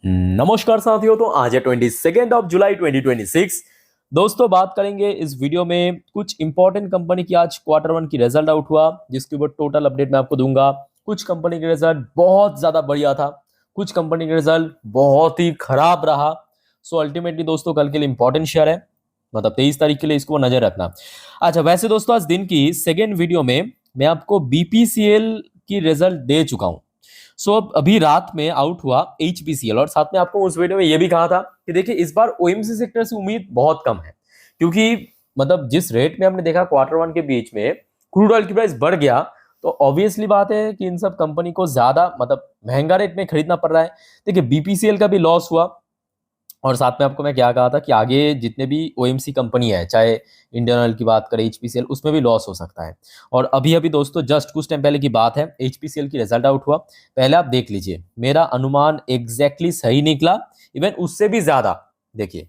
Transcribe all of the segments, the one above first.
नमस्कार साथियों। तो आज है 22 जुलाई 2026। दोस्तों बात करेंगे इस वीडियो में कुछ इंपॉर्टेंट कंपनी की आज क्वार्टर 1 की रिजल्ट आउट हुआ, जिसके ऊपर टोटल अपडेट मैं आपको दूंगा। कुछ कंपनी का रिजल्ट बहुत ज्यादा बढ़िया था, कुछ कंपनी का रिजल्ट बहुत ही खराब रहा। सो अल्टीमेटली दोस्तों कल के लिए इंपॉर्टेंट शेयर है, मतलब 23 तारीख के लिए इसको नजर रखना। अच्छा, वैसे दोस्तों आज दिन की सेकेंड वीडियो में मैं आपको बीपीसीएल की रिजल्ट दे चुका हूं। सो अब अभी रात में आउट हुआ एचपीसीएल, और साथ में आपको उस वीडियो में यह भी कहा था कि देखिए इस बार ओएमसी सेक्टर से उम्मीद बहुत कम है, क्योंकि मतलब जिस रेट में हमने देखा क्वार्टर 1 के बीच में क्रूड ऑयल की प्राइस बढ़ गया, तो ऑब्वियसली बात है कि इन सब कंपनी को ज्यादा मतलब महंगा रेट में खरीदना पड़ रहा है। देखिए बीपीसीएल का भी लॉस हुआ, और साथ में आपको मैं क्या कहा था कि आगे जितने भी ओएमसी कंपनी है, चाहे इंडियन ऑयल की बात करें, एचपीसीएल, उसमें भी लॉस हो सकता है। और अभी अभी दोस्तों जस्ट कुछ टाइम पहले की बात है, एचपीसीएल की रिजल्ट आउट हुआ। पहले आप देख लीजिए, मेरा अनुमान एग्जैक्टली सही निकला, इवन उससे भी ज्यादा। देखिए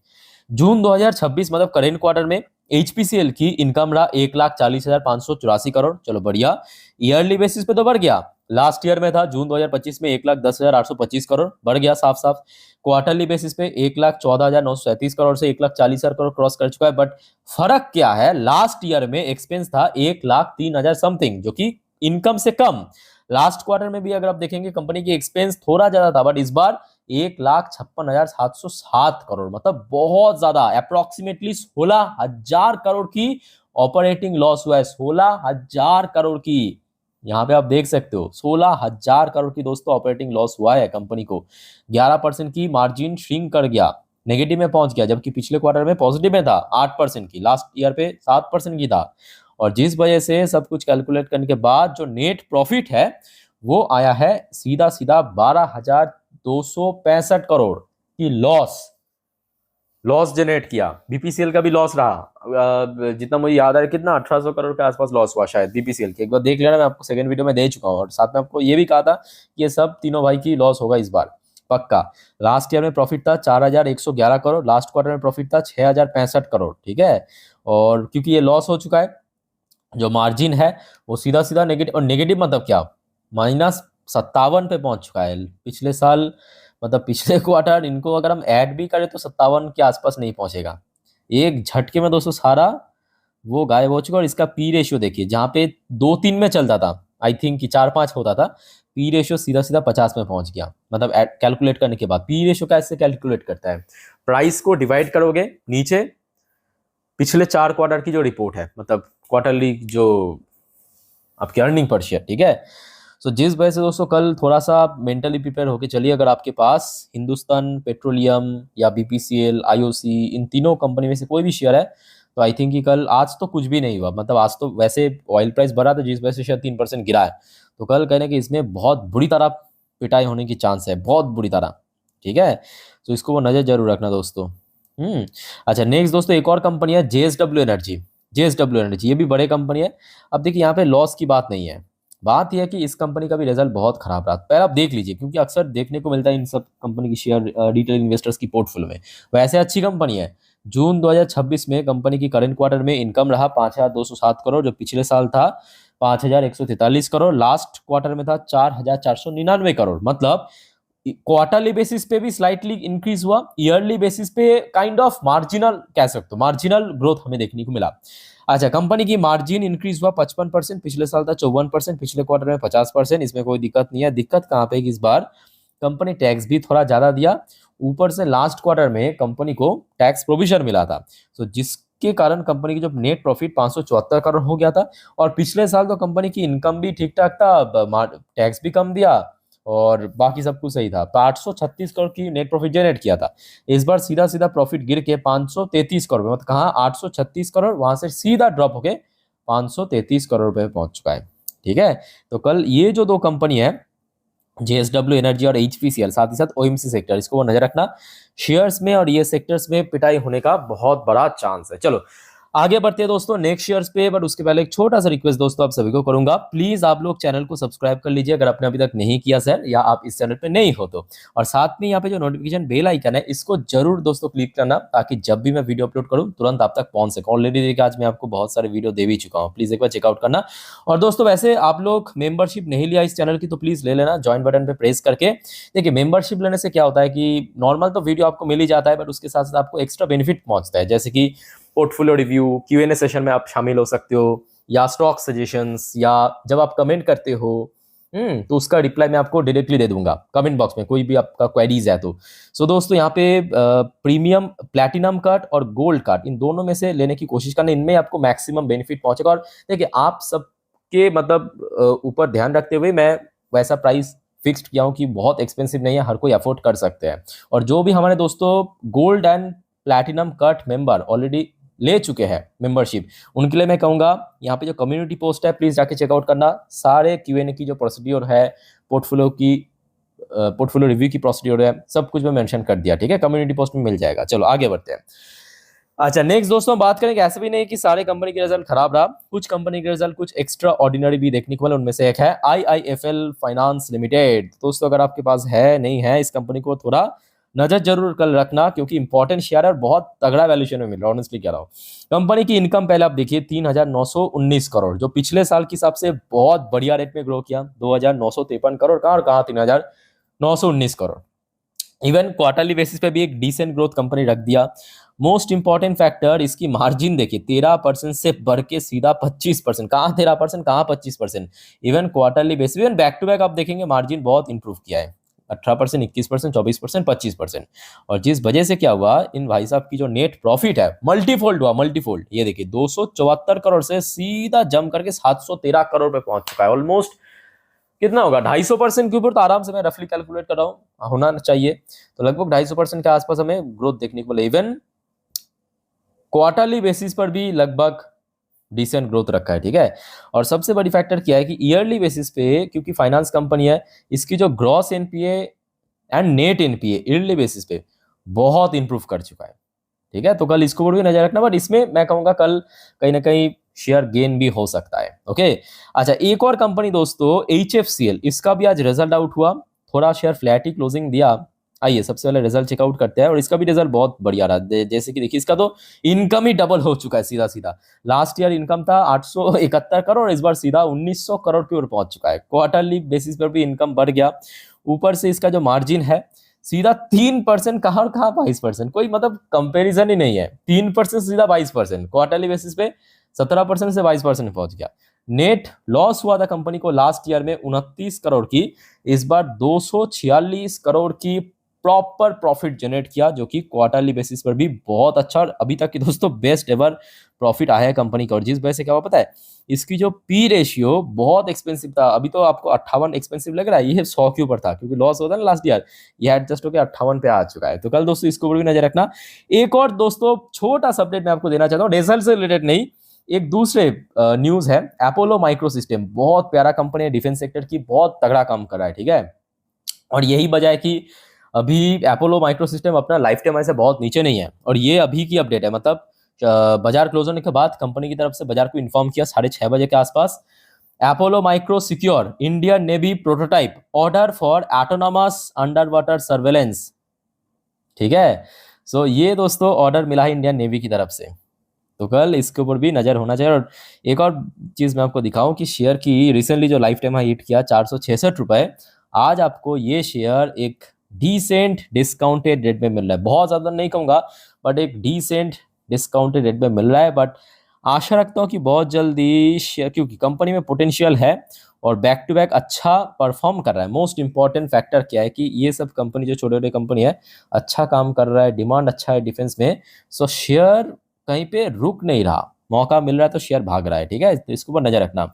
जून 2026 मतलब करेंट क्वार्टर में एचपीसीएल की इनकम रहा 1,40,584 करोड़। चलो बढ़िया, ईयरली बेसिस पे तो बढ़ गया। लास्ट ईयर में था जून 2025 में 1,10,825 करोड़, बढ़ गया साफ साफ। क्वार्टरली बेसिस पे 1,14,937 करोड़ से 1,40,000 करोड़ क्रॉस कर चुका है। बट फर्क क्या है, लास्ट ईयर में एक्सपेंस था 1,03,000 समथिंग, जो कि इनकम से कम। लास्ट क्वार्टर में भी अगर आप देखेंगे कंपनी की एक्सपेंस थोड़ा ज्यादा था, बट इस बार 1,56,707 करोड़, मतलब बहुत ज्यादा, अप्रोक्सीमेटली 16,000 करोड़ की ऑपरेटिंग लॉस हुआ है। 16,000 करोड़ की, यहाँ पे आप देख सकते हो 16,000 करोड़ की दोस्तों ऑपरेटिंग लॉस हुआ है कंपनी को। 11% की मार्जिन श्रिंक कर गया, नेगेटिव में पहुंच गया, जबकि पिछले क्वार्टर में पॉजिटिव में था 8% की, लास्ट ईयर पे 7% की था। और जिस वजह से सब कुछ कैलकुलेट करने के बाद जो नेट प्रॉफिट है वो आया है सीधा सीधा 12,265 करोड़ की लॉस। लॉस जनरेट किया। बीपीसीएल का भी लॉस रहा, जितना मुझे याद है कितना 1,800 करोड़ के आसपास लॉस हुआ शायद बीपीसीएल के। एक बार देख लेना, मैं आपको सेकंड वीडियो में दे चुका हूँ, और साथ में आपको ये भी कहा था कि ये सब तीनों भाई की लॉस होगा इस बार पक्का। लास्ट ईयर में प्रॉफिट था 4,111 करोड़, लास्ट क्वार्टर में प्रॉफिट था 6,065 करोड़, ठीक है। और क्योंकि ये लॉस हो चुका है, जो मार्जिन है वो सीधा सीधा नेगेटिव। और नेगेटिव मतलब क्या, -57 पे पहुंच चुका है। पिछले साल मतलब पिछले क्वार्टर इनको अगर हम ऐड भी करें तो 57 के आसपास नहीं पहुंचेगा। एक झटके में दोस्तों सारा वो गायब हो चुका। और इसका पी रेशियो देखिए, जहां पे 2-3 में चलता था, आई थिंक कि 4-5 होता था, पी रेशियो सीधा सीधा 50 में पहुंच गया। मतलब कैलकुलेट करने के बाद पी रेशियो कैसे कैलकुलेट करता है, प्राइस को डिवाइड करोगे नीचे पिछले 4 क्वार्टर की जो रिपोर्ट है, मतलब क्वार्टरली जो आपकी अर्निंग पर शेयर, ठीक है। सो जिस वजह से दोस्तों कल थोड़ा सा मेंटली प्रिपेयर होके चलिए। अगर आपके पास हिंदुस्तान पेट्रोलियम या बीपीसीएल, आईओसी, इन तीनों कंपनी में से कोई भी शेयर है, तो आई थिंक कि कल, आज तो कुछ भी नहीं हुआ, मतलब आज तो वैसे ऑयल प्राइस बढ़ा था जिस वजह से शायद 3% गिरा है। तो कल कहने कि इसमें बहुत बुरी तरह पिटाई होने की चांस है, बहुत बुरी तरह, ठीक है। तो इसको वो नजर जरूर रखना दोस्तों। अच्छा, नेक्स्ट दोस्तों एक और कंपनी है जेएसडब्ल्यू एनर्जी। जेएसडब्ल्यू एनर्जी ये भी बड़े कंपनी है। अब देखिए यहाँ पे लॉस की बात नहीं है, बात यह है कि इस कंपनी का भी रिजल्ट बहुत खराब रहा। पहले आप देख लीजिए, क्योंकि अक्सर देखने को मिलता है इन सब कंपनी की शेयर रिटेल इन्वेस्टर्स की पोर्टफोलियो में। वैसे अच्छी कंपनी है। जून 2026 में कंपनी की करंट क्वार्टर में इनकम रहा 5,207 करोड़, जो पिछले साल था 5,143 करोड़, लास्ट क्वार्टर में था 4,499 करोड़। मतलब क्वार्टरली बेसिस पे भी स्लाइटली इंक्रीज हुआ, ईयरली बेसिस पे काइंड ऑफ मार्जिनल कह सकते हो, मार्जिनल ग्रोथ हमें देखने को मिला। अच्छा, कंपनी की मार्जिन इंक्रीज हुआ 55%, पिछले साल था 54%, पिछले क्वार्टर में 50%। इसमें कोई दिक्कत नहीं है। दिक्कत कहाँ पे कि इस बार कंपनी टैक्स भी थोड़ा ज्यादा दिया, ऊपर से लास्ट क्वार्टर में कंपनी को टैक्स प्रोविजन मिला था, तो जिसके कारण कंपनी की जो नेट प्रॉफिट 574 करोड़ हो गया था। और पिछले साल तो कंपनी की इनकम भी ठीक ठाक था, टैक्स भी कम दिया, और बाकी सब कुछ सही था। तो 836 करोड़ की नेट प्रॉफिट जनरेट किया था। इस बार सीधा सीधा प्रॉफिट गिर के 533 करोड़ में, मतलब कहाँ 836 करोड़, वहां से सीधा ड्रॉप होके 533 करोड़ रुपए में पहुंच चुका है, ठीक है। तो कल ये जो दो कंपनी है, जेएसडब्ल्यू एनर्जी और एचपीसीएल, साथ ही साथ ओएमसी सेक्टर, इसको वो नजर रखना। शेयर्स में और ये सेक्टर्स में पिटाई होने का बहुत बड़ा चांस है। चलो आगे बढ़ते हैं दोस्तों नेक्स्ट शेयर्स पे, बट उसके पहले एक छोटा सा रिक्वेस्ट दोस्तों आप सभी को करूंगा, प्लीज आप लोग चैनल को सब्सक्राइब कर लीजिए अगर आपने अभी तक नहीं किया सर, या आप इस चैनल पे नहीं हो तो। और साथ में यहाँ पे जो नोटिफिकेशन बेल आइकन है इसको जरूर दोस्तों क्लिक करना, ताकि जब भी मैं वीडियो अपलोड करूँ तुरंत आप तक पहुंच सके। ऑलरेडी देखिए आज मैं आपको बहुत सारे वीडियो दे भी चुका हूँ, प्लीज एक बार चेकआउट करना। और दोस्तों वैसे आप लोग मेंबरशिप नहीं लिया इस चैनल की तो प्लीज ले लेना, ज्वाइन बटन पे प्रेस करके। देखिए मेंबरशिप लेने से क्या होता है कि नॉर्मल तो वीडियो आपको मिल ही जाता है, बट उसके साथ साथ आपको एक्स्ट्रा बेनिफिट पहुंचता है, जैसे कि पोर्टफोलियो रिव्यू, क्यूएनए सेशन में आप शामिल हो सकते हो, या स्टॉक सजेशंस, या जब आप कमेंट करते हो तो उसका रिप्लाई मैं आपको डायरेक्टली दे दूंगा कमेंट बॉक्स में, कोई भी आपका क्वेरीज है तो। सो दोस्तों यहाँ पे प्रीमियम प्लैटिनम कार्ड और गोल्ड कार्ड इन दोनों में से लेने की कोशिश करना, इनमें आपको मैक्सिमम बेनिफिट पहुंचेगा। और देखिए आप सबके मतलब ऊपर ध्यान रखते हुए मैं वैसा प्राइस फिक्स्ड किया हूँ कि बहुत एक्सपेंसिव नहीं है, हर कोई अफोर्ड कर सकते हैं। और जो भी हमारे दोस्तों gold and platinum card member already ले चुके हैं मेंबरशिप, उनके लिए मैं कहूंगा यहाँ पे जो कम्युनिटी पोस्ट है प्लीज जाके चेकआउट करना। सारे क्यूएनए की जो प्रोसीड्योर है, पोर्टफोलियो रिव्यू की प्रोसीड्योर है, सब कुछ मैं मेंशन कर दिया, ठीक है, कम्युनिटी पोस्ट में मिल जाएगा। चलो आगे बढ़ते हैं। अच्छा नेक्स्ट दोस्तों बात करेंगे, ऐसा भी नहीं कि सारे कंपनी के रिजल्ट खराब रहा, कुछ कंपनी के रिजल्ट कुछ एक्स्ट्रा ऑर्डिनरी भी देखने को मिले, उनमें से एक है आईआईएफएल फाइनेंस लिमिटेड। दोस्तों अगर आपके पास है नहीं है इस कंपनी को थोड़ा नजर जरूर कल रखना, क्योंकि इंपॉर्टेंट शेयर है और बहुत तगड़ा वैल्यूएशन में मिल रहा है, ऑनेस्टली कह रहा हूँ। कंपनी की इनकम पहले आप देखिए 3,919 करोड़, जो पिछले साल के हिसाब से बहुत बढ़िया रेट में ग्रो किया। 2,953 करोड़ कहाँ और कहाँ 3,919 करोड़। इवन क्वार्टरली बेसिस पे भी एक डिसेंट ग्रोथ कंपनी रख दिया। मोस्ट इंपॉर्टेंट फैक्टर इसकी मार्जिन देखिए 13% से बढ़ के सीधा 25%, कहाँ 13% कहाँ 25%। Even quarterly basis, even back to back आप देखेंगे मार्जिन बहुत इंप्रूव किया है, 18%, 21%, 24%, 25%। और जिस वजह से क्या हुआ, इन भाई साहब की जो नेट प्रॉफिट है मल्टीफोल्ड हुआ, मल्टीफोल्ड। ये देखिए 274 करोड़ से सीधा जम करके 713 करोड़ पे पहुंच चुका है। ऑलमोस्ट कितना होगा, 250% के ऊपर तो आराम से मैं रफली कैलकुलेट कर रहा हूँ होना चाहिए। तो लगभग 250% के आसपास हमें ग्रोथ देखने को मिले। इवन क्वार्टरली बेसिस पर भी लगभग डिसेंट ग्रोथ रखा है, ठीक है। और सबसे बड़ी फैक्टर क्या है कि ईयरली बेसिस पे, क्योंकि फाइनेंस कंपनी है, इसकी जो gross NPA and net NPA yearly basis पे बहुत इंप्रूव कर चुका है, ठीक है। तो कल इसको ऊपर भी नजर रखना, बट इसमें मैं कहूंगा कल कहीं ना कहीं शेयर गेन भी हो सकता है, ओके। अच्छा एक और कंपनी दोस्तों एचएफसीएल, इसका भी आज रिजल्ट आउट हुआ, थोड़ा शेयर फ्लैट ही क्लोजिंग दिया। आइए सबसे पहले रिजल्ट चेकआउट करते हैं, और इसका भी रिजल्ट बहुत बढ़िया रहा। जैसे कि देखिए इसका तो इनकम ही डबल हो चुका है सीधा सीधा। लास्ट ईयर इनकम था 871 करोड़, इस बार सीधा 1900 करोड़ की ओर पहुंच चुका है। क्वार्टरली बेसिस पर भी इनकम बढ़ गया। ऊपर से इसका जो मार्जिन है सीधा 3%, कहाँ और कहाँ 22%, कोई मतलब कंपेरिजन ही नहीं है। 3% सीधा 22%, क्वार्टरली बेसिस पे 17% से 22% पहुंच गया। नेट लॉस हुआ था कंपनी को लास्ट ईयर में 29 करोड़ की, इस बार 246 करोड़ की प्रॉपर प्रॉफिट जनरेट किया, जो कि क्वार्टरली बेसिस पर भी बहुत अच्छा, और अभी तक की दोस्तों बेस्ट एवर प्रॉफिट आया है कंपनी का। और जिस वजह से क्या हुआ पता है, इसकी जो पी रेशियो बहुत एक्सपेंसिव था, अभी तो आपको 58 एक्सपेंसिव लग रहा है, ये 100 के ऊपर था क्योंकि लॉस होता है ना लास्ट ईयर, ये एडजस्ट होकर 58 पे आ चुका है। तो कल दोस्तों इसको भी नजर रखना। एक और दोस्तों छोटा सा अपडेट मैं आपको देना चाहता हूँ, रिजल्ट से रिलेटेड नहीं, एक दूसरे न्यूज है। अपोलो माइक्रो सिस्टम बहुत प्यारा कंपनी है, डिफेंस सेक्टर की, बहुत तगड़ा काम कर रहा है, ठीक है। और यही वजह है कि अभी अपोलो माइक्रो सिस्टम अपना लाइफ टाइम से बहुत नीचे नहीं है, और ये अभी की अपडेट है, मतलब बाजार क्लोज होने के बाद कंपनी की तरफ से बाजार को इन्फॉर्म किया 6:30 बजे के आसपास, Apollo micro secure Indian navy prototype order for autonomous under water surveillance, ठीक है। सो ये दोस्तों ऑर्डर मिला है इंडियन नेवी की तरफ से, तो कल इसके ऊपर भी नजर होना चाहिए। और एक और चीज मैं आपको दिखाऊं कि शेयर की रिसेंटली जो लाइफ टाइम हाई हिट किया 466 रुपए, आज आपको ये शेयर एक डिसेंट डिस्काउंटेड रेट में मिल रहा है। बहुत ज्यादा नहीं कहूंगा, बट एक डिसेंट डिस्काउंटेड रेट में मिल रहा है। बट आशा रखता हूँ कि बहुत जल्दी शेयर, क्योंकि कंपनी में पोटेंशियल है और बैक टू बैक अच्छा परफॉर्म कर रहा है। मोस्ट इंपॉर्टेंट फैक्टर क्या है कि ये सब कंपनी जो छोटे छोटे कंपनी है अच्छा काम कर रहा है, डिमांड अच्छा है डिफेंस में, सो शेयर कहीं पे रुक नहीं रहा, मौका मिल रहा है तो शेयर भाग रहा है, ठीक है। तो इसके ऊपर नजर रखना।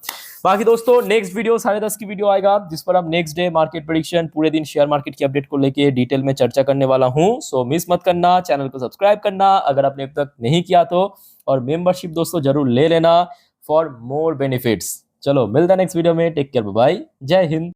बाकी दोस्तों नेक्स्ट वीडियो 10:30 की वीडियो आएगा, जिस पर हम नेक्स्ट डे मार्केट प्रेडिक्शन, पूरे दिन शेयर मार्केट की अपडेट को लेके डिटेल में चर्चा करने वाला हूं। सो मिस मत करना, चैनल को सब्सक्राइब करना अगर आपने अब तक नहीं किया तो, और मेंबरशिप दोस्तों जरूर ले लेना फॉर मोर बेनिफिट्स। चलो मिलता है नेक्स्ट वीडियो में, टेक केयर, बाय बाय, जय हिंद।